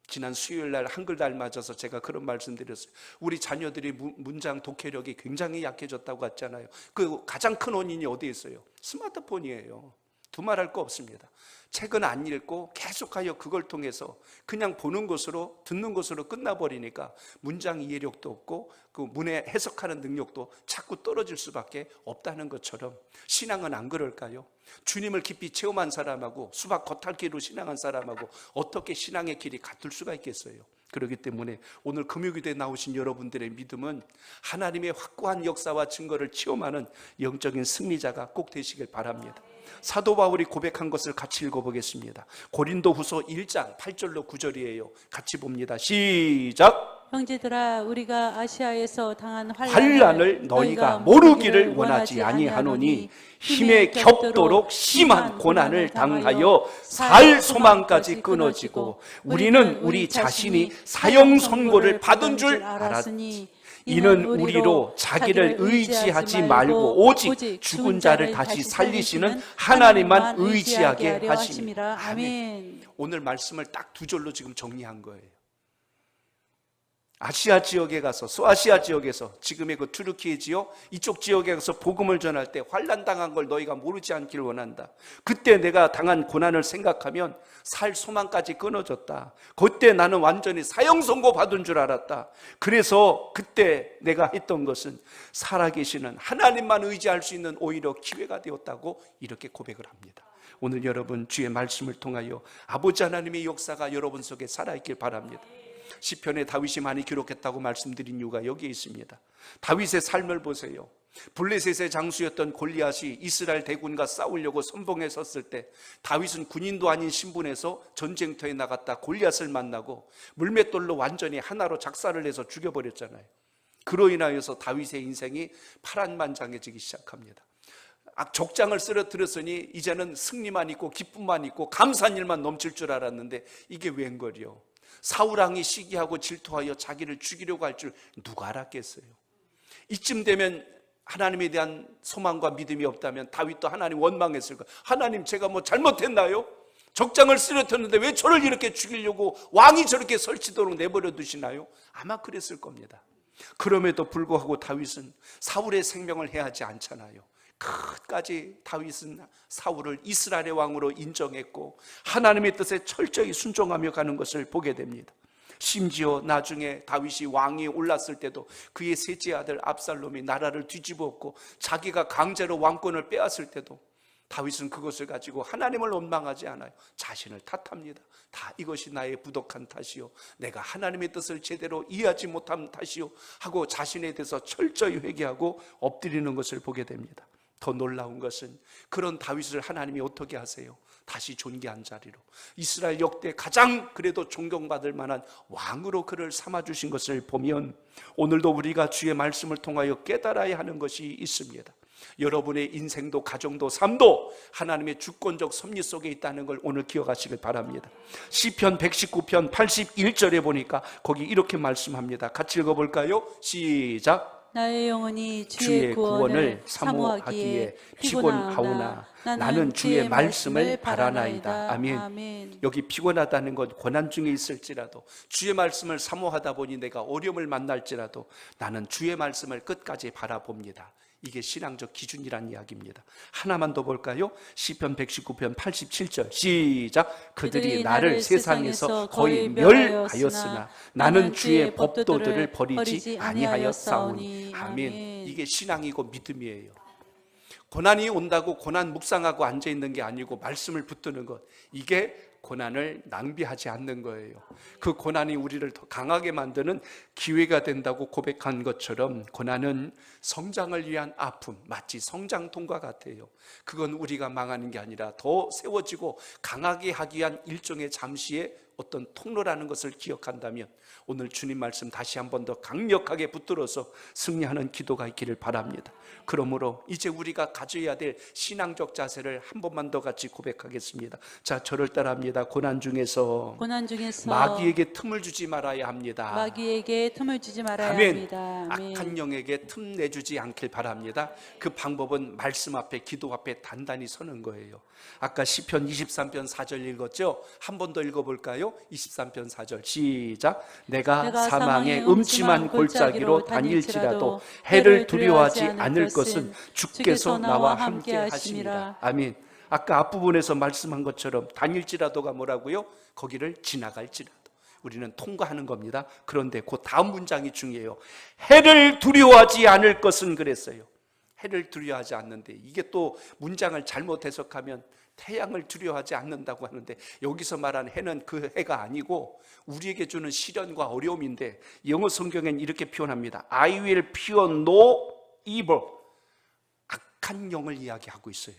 지난 수요일 날 한글날 맞아서 제가 그런 말씀 드렸어요. 우리 자녀들이 문장 독해력이 굉장히 약해졌다고 했잖아요. 그 가장 큰 원인이 어디에 있어요? 스마트폰이에요. 두말할 거 없습니다. 책은 안 읽고 계속하여 그걸 통해서 그냥 보는 것으로, 듣는 것으로 끝나버리니까 문장 이해력도 없고 그 문해 해석하는 능력도 자꾸 떨어질 수밖에 없다는 것처럼 신앙은 안 그럴까요? 주님을 깊이 체험한 사람하고 수박 겉핥기로 신앙한 사람하고 어떻게 신앙의 길이 같을 수가 있겠어요? 그렇기 때문에 오늘 금요기도에 나오신 여러분들의 믿음은 하나님의 확고한 역사와 증거를 체험하는 영적인 승리자가 꼭 되시길 바랍니다. 사도 바울이 고백한 것을 같이 읽어보겠습니다. 고린도후서 1장 8절로 9절이에요. 같이 봅니다. 시작. 형제들아, 우리가 아시아에서 당한 환난을 너희가 모르기를 원하지 아니하노니 힘에 겹도록 심한 고난을 당하여 살 소망까지 끊어지고 우리는 우리 자신이 사형 선고를 받은 줄 알았으니 이는 우리로 자기를 의지하지 말고 오직 죽은 자를 다시 살리시는 하나님만 의지하게 하심이라. 아멘. 오늘 말씀을 딱 두 절로 지금 정리한 거예요. 아시아 지역에 가서, 소아시아 지역에서, 지금의 그 투르키의 지역, 이쪽 지역에 가서 복음을 전할 때 환난 당한 걸 너희가 모르지 않기를 원한다. 그때 내가 당한 고난을 생각하면 살 소망까지 끊어졌다. 그때 나는 완전히 사형 선고 받은 줄 알았다. 그래서 그때 내가 했던 것은 살아계시는 하나님만 의지할 수 있는 오히려 기회가 되었다고 이렇게 고백을 합니다. 오늘 여러분 주의 말씀을 통하여 아버지 하나님의 역사가 여러분 속에 살아있길 바랍니다. 시편에 다윗이 많이 기록했다고 말씀드린 이유가 여기에 있습니다. 다윗의 삶을 보세요. 블레셋의 장수였던 골리앗이 이스라엘 대군과 싸우려고 선봉에 섰을 때 다윗은 군인도 아닌 신분에서 전쟁터에 나갔다 골리앗을 만나고 물맷돌로 완전히 하나로 작살을 내서 죽여버렸잖아요. 그로 인하여서 다윗의 인생이 파란만장해지기 시작합니다. 적장을 쓰러뜨렸으니 이제는 승리만 있고 기쁨만 있고 감사한 일만 넘칠 줄 알았는데 이게 웬걸이요. 사울왕이 시기하고 질투하여 자기를 죽이려고 할 줄 누가 알았겠어요? 이쯤 되면 하나님에 대한 소망과 믿음이 없다면 다윗도 하나님 원망했을 거예요. 하나님, 제가 뭐 잘못했나요? 적장을 쓰러뜨렸는데 왜 저를 이렇게 죽이려고 왕이 저렇게 설치도록 내버려 두시나요? 아마 그랬을 겁니다. 그럼에도 불구하고 다윗은 사울의 생명을 해하지 않잖아요. 끝까지 다윗은 사울을 이스라엘의 왕으로 인정했고 하나님의 뜻에 철저히 순종하며 가는 것을 보게 됩니다. 심지어 나중에 다윗이 왕이 올랐을 때도 그의 셋째 아들 압살롬이 나라를 뒤집었고 자기가 강제로 왕권을 빼앗을 때도 다윗은 그것을 가지고 하나님을 원망하지 않아요. 자신을 탓합니다. 다 이것이 나의 부족한 탓이요, 내가 하나님의 뜻을 제대로 이해하지 못한 탓이요 하고 자신에 대해서 철저히 회개하고 엎드리는 것을 보게 됩니다. 더 놀라운 것은 그런 다윗을 하나님이 어떻게 하세요? 다시 존귀한 자리로, 이스라엘 역대 가장 그래도 존경받을 만한 왕으로 그를 삼아주신 것을 보면 오늘도 우리가 주의 말씀을 통하여 깨달아야 하는 것이 있습니다. 여러분의 인생도 가정도 삶도 하나님의 주권적 섭리 속에 있다는 걸 오늘 기억하시길 바랍니다. 시편 119편 81절에 보니까 거기 이렇게 말씀합니다. 같이 읽어볼까요? 시작. 나의 영혼이 주의 구원을 사모하기에 피곤하오나 나는 주의 말씀을 바라나이다. 아멘. 여기 피곤하다는 것, 고난 중에 있을지라도 주의 말씀을 사모하다 보니 내가 어려움을 만날지라도 나는 주의 말씀을 끝까지 바라봅니다. 이게 신앙적 기준이란 이야기입니다. 하나만 더 볼까요? 시편 119편 87절 시작. 그들이 나를 세상에서 거의 멸하였으나 나는 주의 법도들을 버리지 아니하였사오니. 아멘. 이게 신앙이고 믿음이에요. 고난이 온다고 고난 묵상하고 앉아있는 게 아니고 말씀을 붙드는 것, 이게 고난을 낭비하지 않는 거예요. 그 고난이 우리를 더 강하게 만드는 기회가 된다고 고백한 것처럼 고난은 성장을 위한 아픔, 마치 성장통과 같아요. 그건 우리가 망하는 게 아니라 더 세워지고 강하게 하기 위한 일종의 잠시의 어떤 통로라는 것을 기억한다면 오늘 주님 말씀 다시 한 번 더 강력하게 붙들어서 승리하는 기도가 있기를 바랍니다. 그러므로 이제 우리가 가져야 될 신앙적 자세를 한 번만 더 같이 고백하겠습니다. 자, 저를 따라합니다. 고난 중에서 마귀에게 틈을 주지 말아야 합니다. 마귀에게 틈을 주지 말아야 아멘. 합니다. 아멘. 악한 영에게 틈 내주지 않길 바랍니다. 그 방법은 말씀 앞에, 기도 앞에 단단히 서는 거예요. 아까 시편 23편 4절 읽었죠? 한 번 더 읽어볼까요? 23편 4절 시작. 내가 사망의 음침한 골짜기로 다닐지라도 해를 두려워하지 않을 것은 주께서 나와 함께 하심이라. 아멘. 아까 앞부분에서 말씀한 것처럼 다닐지라도가 뭐라고요? 거기를 지나갈지라도 우리는 통과하는 겁니다. 그런데 그 다음 문장이 중요해요. 해를 두려워하지 않을 것은 그랬어요. 해를 두려워하지 않는데, 이게 또 문장을 잘못 해석하면 태양을 두려워하지 않는다고 하는데, 여기서 말하는 해는 그 해가 아니고 우리에게 주는 시련과 어려움인데, 영어 성경엔 이렇게 표현합니다. I will fear no evil. 악한 영을 이야기하고 있어요.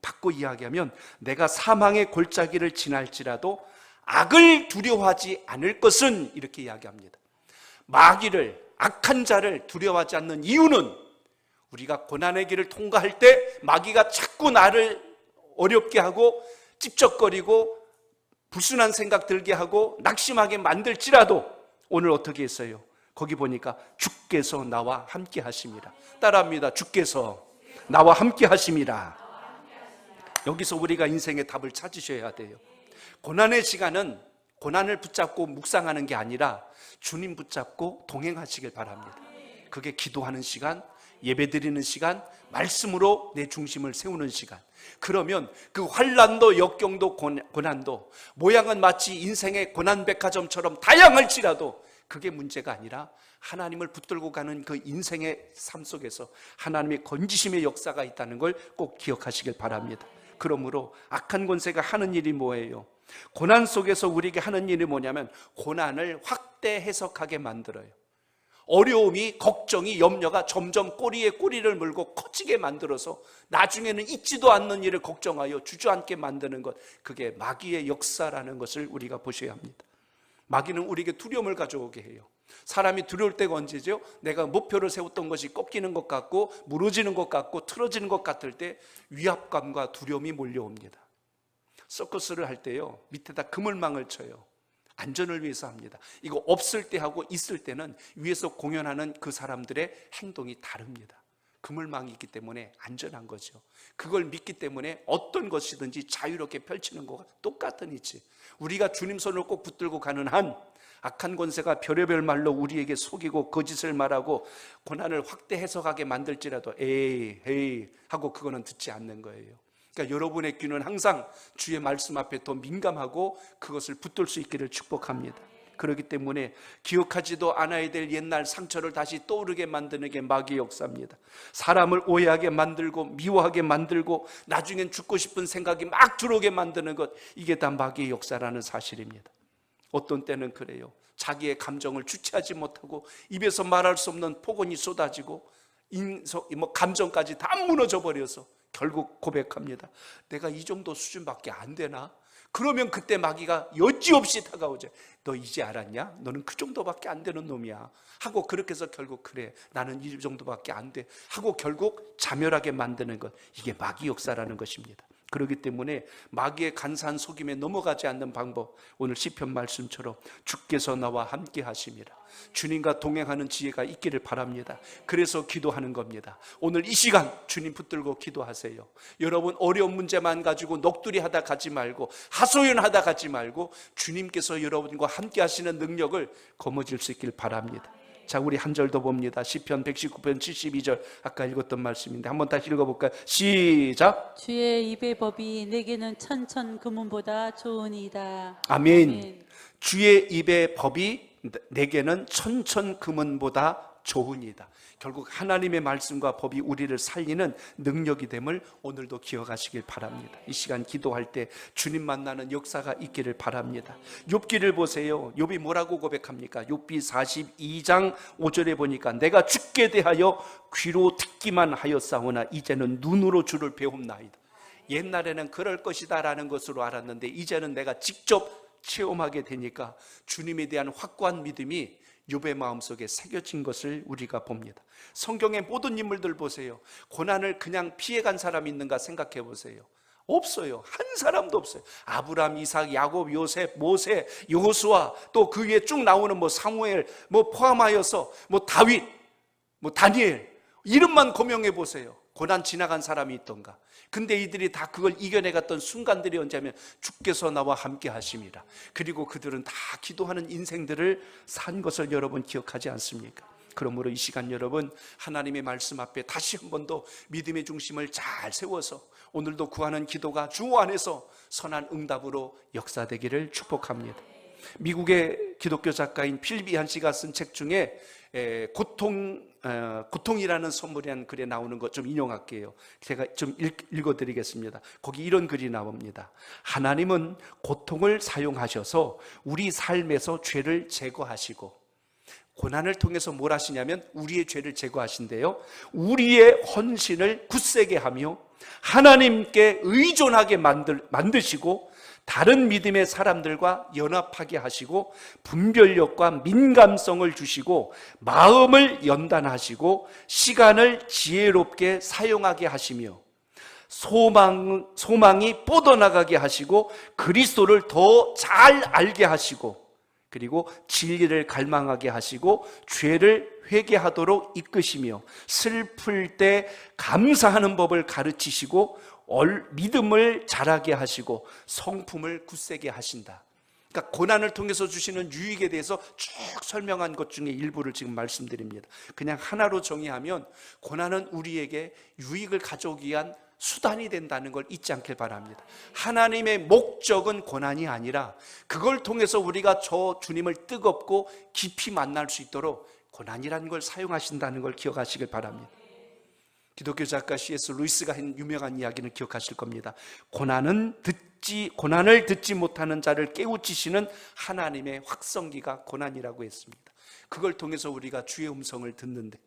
바꿔 이야기하면 내가 사망의 골짜기를 지날지라도 악을 두려워하지 않을 것은, 이렇게 이야기합니다. 마귀를, 악한 자를 두려워하지 않는 이유는 우리가 고난의 길을 통과할 때 마귀가 자꾸 나를 어렵게 하고 찝쩍거리고 불순한 생각 들게 하고 낙심하게 만들지라도 오늘 어떻게 했어요? 거기 보니까 주께서 나와 함께 하심이라. 따라합니다. 주께서 나와 함께 하심이라. 여기서 우리가 인생의 답을 찾으셔야 돼요. 고난의 시간은 고난을 붙잡고 묵상하는 게 아니라 주님 붙잡고 동행하시길 바랍니다. 그게 기도하는 시간, 예배드리는 시간, 말씀으로 내 중심을 세우는 시간. 그러면 그 환난도 역경도 고난도 모양은 마치 인생의 고난백화점처럼 다양할지라도 그게 문제가 아니라 하나님을 붙들고 가는 그 인생의 삶 속에서 하나님의 건지심의 역사가 있다는 걸 꼭 기억하시길 바랍니다. 그러므로 악한 권세가 하는 일이 뭐예요? 고난 속에서 우리에게 하는 일이 뭐냐면 고난을 확대 해석하게 만들어요. 어려움이, 걱정이, 염려가 점점 꼬리에 꼬리를 물고 커지게 만들어서 나중에는 있지도 않는 일을 걱정하여 주저앉게 만드는 것, 그게 마귀의 역사라는 것을 우리가 보셔야 합니다. 마귀는 우리에게 두려움을 가져오게 해요. 사람이 두려울 때가 언제죠? 내가 목표를 세웠던 것이 꺾이는 것 같고 무너지는 것 같고 틀어지는 것 같을 때 위압감과 두려움이 몰려옵니다. 서커스를 할 때요, 밑에다 그물망을 쳐요. 안전을 위해서 합니다. 이거 없을 때 하고 있을 때는 위에서 공연하는 그 사람들의 행동이 다릅니다. 그물망이 있기 때문에 안전한 거죠. 그걸 믿기 때문에 어떤 것이든지 자유롭게 펼치는 것과 똑같은 이치. 우리가 주님 손을 꼭 붙들고 가는 한 악한 권세가 별의별 말로 우리에게 속이고 거짓을 말하고 고난을 확대 해석하게 만들지라도 에이 하고 그거는 듣지 않는 거예요. 그러니까 여러분의 귀는 항상 주의 말씀 앞에 더 민감하고 그것을 붙들 수 있기를 축복합니다. 그렇기 때문에 기억하지도 않아야 될 옛날 상처를 다시 떠오르게 만드는 게 마귀의 역사입니다. 사람을 오해하게 만들고 미워하게 만들고 나중엔 죽고 싶은 생각이 막 들어오게 만드는 것, 이게 다 마귀의 역사라는 사실입니다. 어떤 때는 그래요. 자기의 감정을 주체하지 못하고 입에서 말할 수 없는 폭언이 쏟아지고 감정까지 다 무너져 버려서 결국 고백합니다. 내가 이 정도 수준밖에 안 되나? 그러면 그때 마귀가 여지없이 다가오죠. 너 이제 알았냐? 너는 그 정도밖에 안 되는 놈이야 하고, 그렇게 해서 결국 그래 나는 이 정도밖에 안 돼 하고 결국 자멸하게 만드는 것, 이게 마귀 역사라는 것입니다. 그렇기 때문에 마귀의 간사한 속임에 넘어가지 않는 방법, 오늘 시편 말씀처럼 주께서 나와 함께 하심이라. 주님과 동행하는 지혜가 있기를 바랍니다. 그래서 기도하는 겁니다. 오늘 이 시간 주님 붙들고 기도하세요. 여러분 어려운 문제만 가지고 녹두리하다 가지 말고 하소연하다 가지 말고 주님께서 여러분과 함께 하시는 능력을 거머쥘 수 있길 바랍니다. 자, 우리 한 절 더 봅니다. 시편 119편 72절 아까 읽었던 말씀인데 한번 다시 읽어볼까요? 시작. 주의 입의 법이 내게는 천천 금은보다 좋으니이다. 아멘. 주의 입의 법이 내게는 천천 금은보다 좋으니이다. 결국 하나님의 말씀과 법이 우리를 살리는 능력이 됨을 오늘도 기억하시길 바랍니다. 이 시간 기도할 때 주님 만나는 역사가 있기를 바랍니다. 욥기를 보세요. 욥이 뭐라고 고백합니까? 욥기 42장 5절에 보니까 내가 주께 대하여 귀로 듣기만 하였사오나 이제는 눈으로 주를 배움나이다. 옛날에는 그럴 것이다 라는 것으로 알았는데 이제는 내가 직접 체험하게 되니까 주님에 대한 확고한 믿음이 욥의 마음속에 새겨진 것을 우리가 봅니다. 성경의 모든 인물들 보세요. 고난을 그냥 피해간 사람이 있는가 생각해 보세요. 없어요. 한 사람도 없어요. 아브람, 이삭, 야곱, 요셉, 모세, 여호수아, 또 그 위에 쭉 나오는 사무엘, 포함하여서 다윗, 다니엘, 이름만 고명해 보세요. 고난 지나간 사람이 있던가. 근데 이들이 다 그걸 이겨내갔던 순간들이 언제냐면 주께서 나와 함께 하심이라. 그리고 그들은 다 기도하는 인생들을 산 것을 여러분 기억하지 않습니까? 그러므로 이 시간 여러분 하나님의 말씀 앞에 다시 한 번 더 믿음의 중심을 잘 세워서 오늘도 구하는 기도가 주 안에서 선한 응답으로 역사되기를 축복합니다. 미국의 기독교 작가인 필 비한 씨가 쓴 책 중에 고통이라는 선물이라는 글에 나오는 것 좀 인용할게요. 제가 좀 읽어드리겠습니다. 거기 이런 글이 나옵니다. 하나님은 고통을 사용하셔서 우리 삶에서 죄를 제거하시고, 고난을 통해서 뭘 하시냐면 우리의 죄를 제거하신대요. 우리의 헌신을 굳세게 하며 하나님께 의존하게 만드시고 다른 믿음의 사람들과 연합하게 하시고 분별력과 민감성을 주시고 마음을 연단하시고 시간을 지혜롭게 사용하게 하시며 소망이 뻗어나가게 하시고 그리스도를 더 잘 알게 하시고 그리고 진리를 갈망하게 하시고 죄를 회개하도록 이끄시며 슬플 때 감사하는 법을 가르치시고 믿음을 자라게 하시고 성품을 굳세게 하신다. 그러니까 고난을 통해서 주시는 유익에 대해서 쭉 설명한 것 중에 일부를 지금 말씀드립니다. 그냥 하나로 정의하면 고난은 우리에게 유익을 가져오기 위한 수단이 된다는 걸 잊지 않길 바랍니다. 하나님의 목적은 고난이 아니라 그걸 통해서 우리가 저 주님을 뜨겁고 깊이 만날 수 있도록 고난이라는 걸 사용하신다는 걸 기억하시길 바랍니다. 기독교 작가 C.S. 루이스가 한 유명한 이야기는 기억하실 겁니다. 고난을 듣지 못하는 자를 깨우치시는 하나님의 확성기가 고난이라고 했습니다. 그걸 통해서 우리가 주의 음성을 듣는데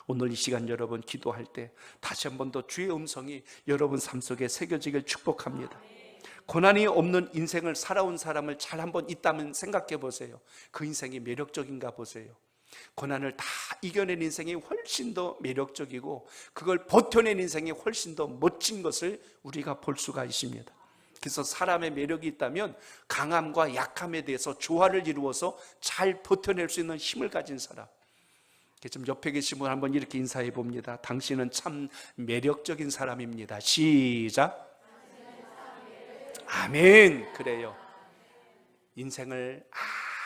오늘 이 시간 여러분 기도할 때 다시 한 번 더 주의 음성이 여러분 삶 속에 새겨지길 축복합니다. 고난이 없는 인생을 살아온 사람을 잘 한번 있다면 생각해 보세요. 그 인생이 매력적인가 보세요. 고난을 다 이겨낸 인생이 훨씬 더 매력적이고 그걸 버텨낸 인생이 훨씬 더 멋진 것을 우리가 볼 수가 있습니다. 그래서 사람의 매력이 있다면 강함과 약함에 대해서 조화를 이루어서 잘 버텨낼 수 있는 힘을 가진 사람. 좀 옆에 계신 분 한번 이렇게 인사해 봅니다. 당신은 참 매력적인 사람입니다. 시작. 아멘. 그래요. 인생을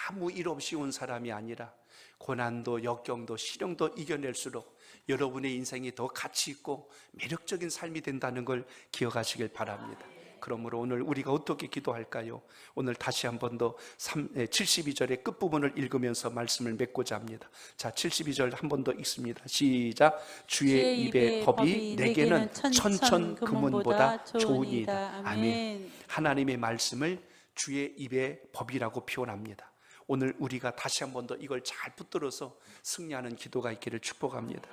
아무 일 없이 온 사람이 아니라 고난도 역경도 시련도 이겨낼수록 여러분의 인생이 더 가치 있고 매력적인 삶이 된다는 걸 기억하시길 바랍니다. 그러므로 오늘 우리가 어떻게 기도할까요? 오늘 다시 한 번 더 72절의 끝부분을 읽으면서 말씀을 맺고자 합니다. 자, 72절 한 번 더 읽습니다. 시작. 주의 입의 법이 내게는 천천 금은보다 좋으니이다. 아멘. 하나님의 말씀을 주의 입의 법이라고 표현합니다. 오늘 우리가 다시 한 번 더 이걸 잘 붙들어서 승리하는 기도가 있기를 축복합니다.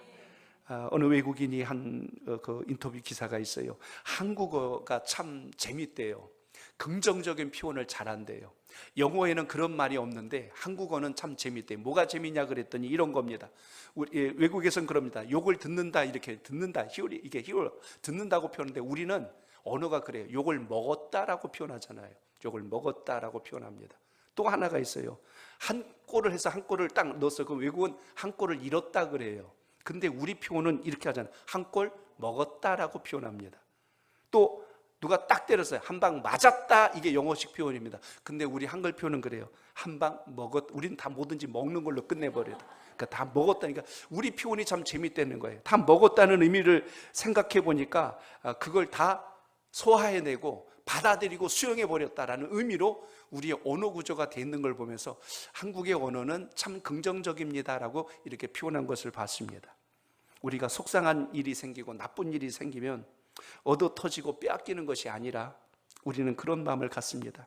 어느 외국인이 한 그 인터뷰 기사가 있어요. 한국어가 참 재밌대요. 긍정적인 표현을 잘한대요. 영어에는 그런 말이 없는데 한국어는 참 재밌대요. 뭐가 재미냐 그랬더니 이런 겁니다. 외국에서는 그럽니다. 욕을 듣는다, 이렇게 듣는다, 이게 히어리 듣는다고 표현하는데 우리는 언어가 그래요. 욕을 먹었다라고 표현하잖아요. 욕을 먹었다라고 표현합니다. 또 하나가 있어요. 한 골을 해서 한 골을 딱 넣었어. 그 외국은 한 골을 잃었다 그래요. 근데 우리 표현은 이렇게 하잖아요. 한 골 먹었다라고 표현합니다. 또 누가 딱 때렸어요. 한 방 맞았다. 이게 영어식 표현입니다. 근데 우리 한글 표현은 그래요. 한 방 우리는 다 뭐든지 먹는 걸로 끝내버려요. 그러니까 다 먹었다니까 우리 표현이 참 재밌다는 거예요. 다 먹었다는 의미를 생각해 보니까 그걸 다 소화해내고 받아들이고 수용해 버렸다라는 의미로 우리의 언어 구조가 되어 있는 걸 보면서 한국의 언어는 참 긍정적입니다라고 이렇게 표현한 것을 봤습니다. 우리가 속상한 일이 생기고 나쁜 일이 생기면 얻어 터지고 빼앗기는 것이 아니라 우리는 그런 마음을 갖습니다.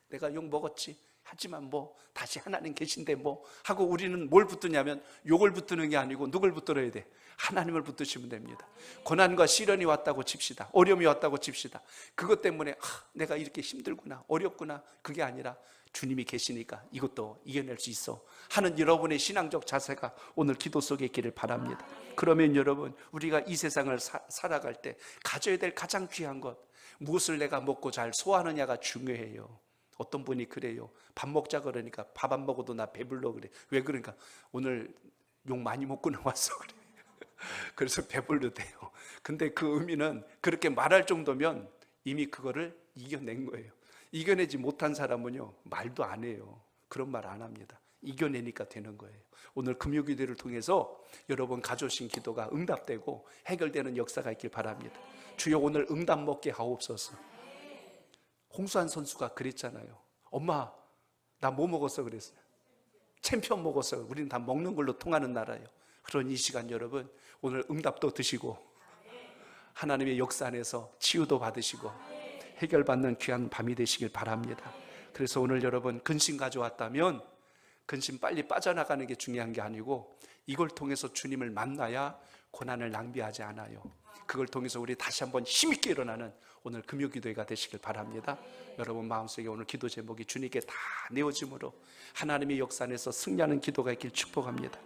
내가 욕 먹었지, 하지만 뭐 다시 하나님 계신데 뭐 하고 우리는 뭘 붙드냐면 욕을 붙드는 게 아니고 누굴 붙들어야 돼? 하나님을 붙드시면 됩니다. 고난과 시련이 왔다고 칩시다. 어려움이 왔다고 칩시다. 그것 때문에 내가 이렇게 힘들구나, 어렵구나, 그게 아니라 주님이 계시니까 이것도 이겨낼 수 있어 하는 여러분의 신앙적 자세가 오늘 기도 속에 있기를 바랍니다. 그러면 여러분, 우리가 이 세상을 살아갈 때 가져야 될 가장 귀한 것, 무엇을 내가 먹고 잘 소화하느냐가 중요해요. 어떤 분이 그래요. 밥 먹자 그러니까 밥 안 먹어도 나 배불러 그래. 왜 그러니까 오늘 욕 많이 먹고 나왔어 그래. 그래서 배불르대요. 근데 그 의미는 그렇게 말할 정도면 이미 그거를 이겨낸 거예요. 이겨내지 못한 사람은요, 말도 안 해요. 그런 말 안 합니다. 이겨내니까 되는 거예요. 오늘 금요기도를 통해서 여러분 가져오신 기도가 응답되고 해결되는 역사가 있길 바랍니다. 주여 오늘 응답 먹게 하옵소서. 홍수환 선수가 그랬잖아요. 엄마, 나 뭐 먹었어 그랬어요. 챔피언 먹었어. 우리는 다 먹는 걸로 통하는 나라예요. 그런 이 시간 여러분, 오늘 응답도 드시고 하나님의 역사 안에서 치유도 받으시고 해결받는 귀한 밤이 되시길 바랍니다. 그래서 오늘 여러분 근심 가져왔다면 근심 빨리 빠져나가는 게 중요한 게 아니고 이걸 통해서 주님을 만나야 고난을 낭비하지 않아요. 그걸 통해서 우리 다시 한번 힘있게 일어나는 오늘 금요기도회가 되시길 바랍니다. 여러분 마음속에 오늘 기도 제목이 주님께 다 내어짐으로 하나님의 역사 안에서 승리하는 기도가 있길 축복합니다.